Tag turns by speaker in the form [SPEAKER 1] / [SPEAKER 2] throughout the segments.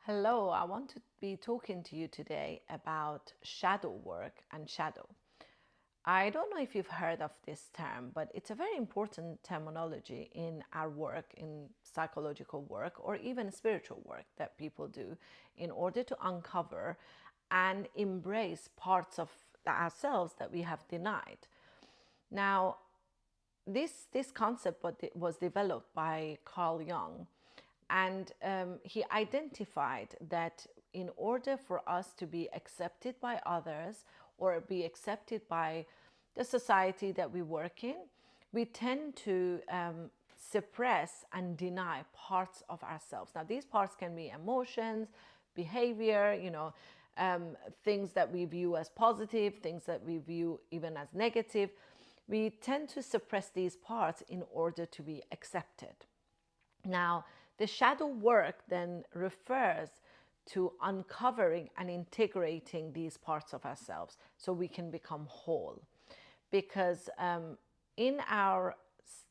[SPEAKER 1] Hello, I want to be talking to you today about shadow work and shadow. I don't know if you've heard of this term, but it's a very important terminology in our work, in psychological work, or even spiritual work that people do in order to uncover and embrace parts of ourselves that we have denied. Now, this concept was developed by Carl Jung, and he identified that in order for us to be accepted by others or be accepted by the society that we work in, we tend to suppress and deny parts of ourselves. Now, these parts can be emotions, behavior, things that we view as positive, things that we view even as negative. We tend to suppress these parts in order to be accepted. Now, the shadow work then refers to uncovering and integrating these parts of ourselves so we can become whole. Because in our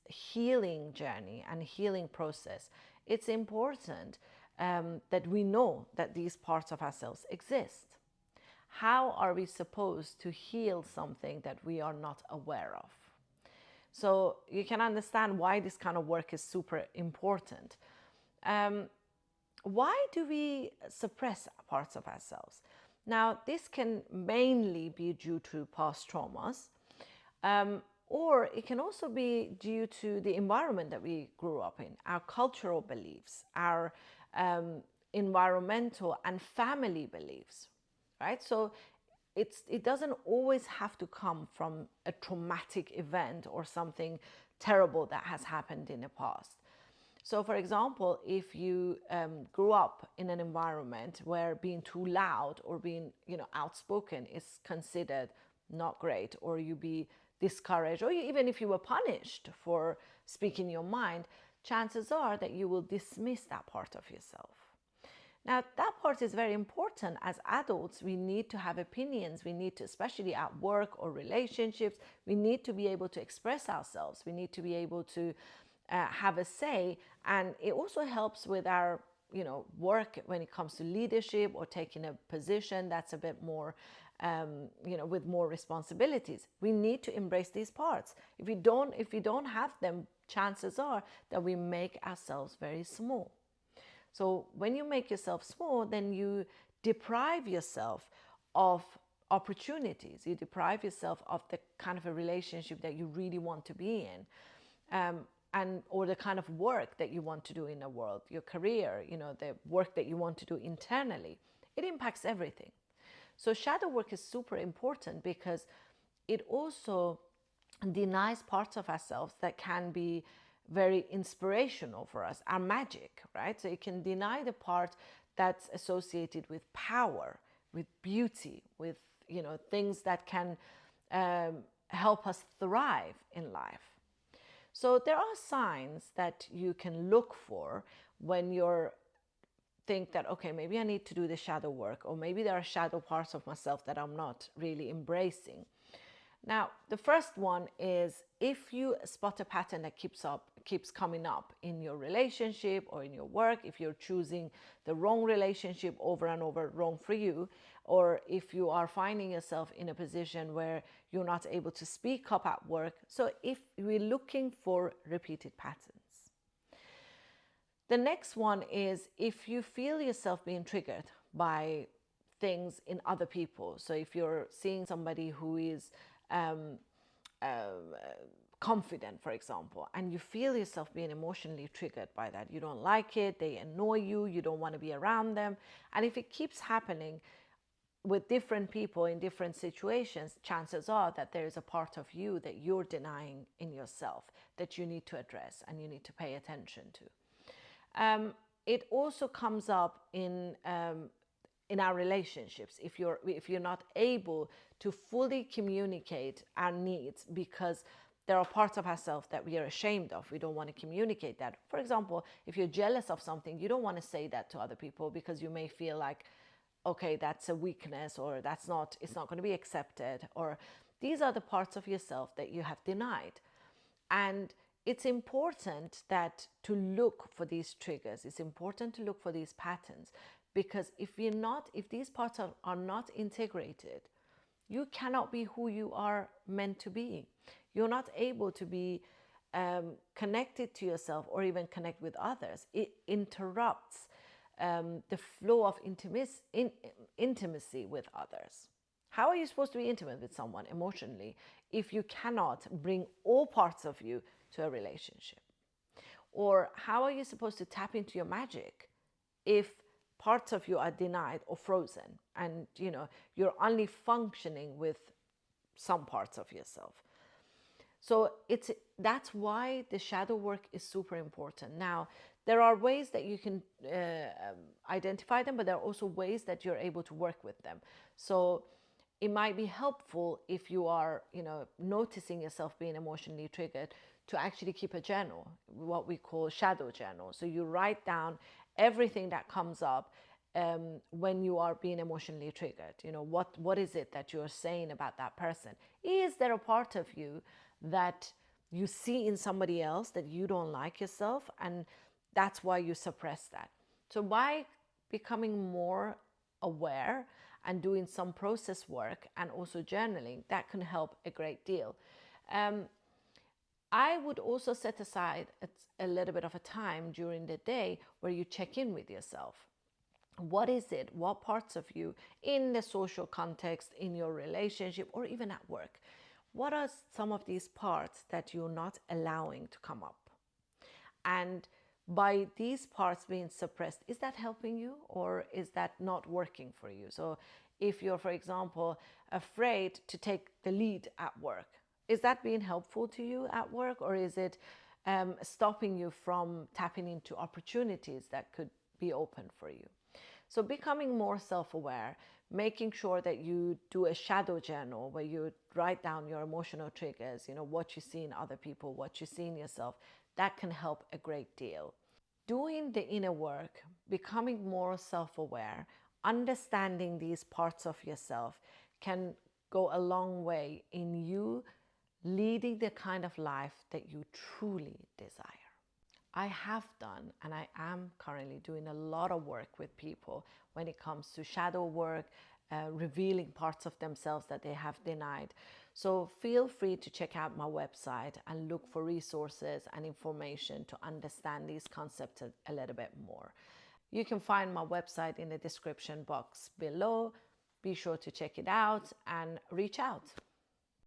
[SPEAKER 1] healing journey and healing process, it's important that we know that these parts of ourselves exist. How are we supposed to heal something that we are not aware of? So you can understand why this kind of work is super important. Why do we suppress parts of ourselves? Now, this can mainly be due to past traumas, or it can also be due to the environment that we grew up in, our cultural beliefs, our environmental and family beliefs, right? So it doesn't always have to come from a traumatic event or something terrible that has happened in the past. So, for example, if you grew up in an environment where being too loud or being, outspoken is considered not great, or you be discouraged, or even if you were punished for speaking your mind, chances are that you will dismiss that part of yourself. Now, that part is very important. As adults, we need to have opinions. We need to, especially at work or relationships, we need to be able to express ourselves. We need to be able to have a say. And it also helps with our, work when it comes to leadership or taking a position that's a bit more, with more responsibilities. We need to embrace these parts. If we don't have them, chances are that we make ourselves very small. So when you make yourself small, then you deprive yourself of opportunities. You deprive yourself of the kind of a relationship that you really want to be in, and or the kind of work that you want to do in the world, your career, the work that you want to do internally. It impacts everything. So shadow work is super important because it also denies parts of ourselves that can be very inspirational for us, our magic, right? So it can deny the part that's associated with power, with beauty, with things that can help us thrive in life. So there are signs that you can look for when you're think that, okay, maybe I need to do the shadow work, or maybe there are shadow parts of myself that I'm not really embracing. Now, the first one is if you spot a pattern that keeps coming up in your relationship or in your work, if you're choosing the wrong relationship over and over, wrong for you, or if you are finding yourself in a position where you're not able to speak up at work. So if we're looking for repeated patterns. The next one is if you feel yourself being triggered by things in other people. So if you're seeing somebody who is um, confident, for example, and you feel yourself being emotionally triggered by that, you don't like it, they annoy you, you don't want to be around them. And if it keeps happening with different people in different situations, chances are that there is a part of you that you're denying in yourself that you need to address and you need to pay attention to. It also comes up in our relationships if you're not able to fully communicate our needs because there are parts of ourselves that we are ashamed of. We don't want to communicate that. For example, if you're jealous of something, you don't want to say that to other people because you may feel like, okay, that's a weakness, or it's not going to be accepted, or these are the parts of yourself that you have denied. And it's important that to look for these triggers. It's important to look for these patterns Because if these parts are not integrated, you cannot be who you are meant to be. You're not able to be connected to yourself or even connect with others. It interrupts the flow of intimacy with others. How are you supposed to be intimate with someone emotionally if you cannot bring all parts of you to a relationship? Or how are you supposed to tap into your magic if parts of you are denied or frozen, and you're only functioning with some parts of yourself? So that's why the shadow work is super important. Now, there are ways that you can identify them, but there are also ways that you're able to work with them. So it might be helpful if you are, noticing yourself being emotionally triggered, to actually keep a journal, what we call shadow journal. So you write down everything that comes up when you are being emotionally triggered. What is it that you're saying about that person? Is there a part of you that you see in somebody else that you don't like yourself, and that's why you suppress that? So by becoming more aware and doing some process work and also journaling, that can help a great deal. I would also set aside a little bit of a time during the day where you check in with yourself. What is it? What parts of you in the social context, in your relationship, or even at work? What are some of these parts that you're not allowing to come up? And by these parts being suppressed, is that helping you or is that not working for you? So if you're, for example, afraid to take the lead at work, is that being helpful to you at work, or is it stopping you from tapping into opportunities that could be open for you? So becoming more self-aware, making sure that you do a shadow journal where you write down your emotional triggers, what you see in other people, what you see in yourself, that can help a great deal. Doing the inner work, becoming more self-aware, understanding these parts of yourself can go a long way in you leading the kind of life that you truly desire. I have done, and I am currently doing a lot of work with people when it comes to shadow work, revealing parts of themselves that they have denied. So feel free to check out my website and look for resources and information to understand these concepts a little bit more. You can find my website in the description box below. Be sure to check it out and reach out.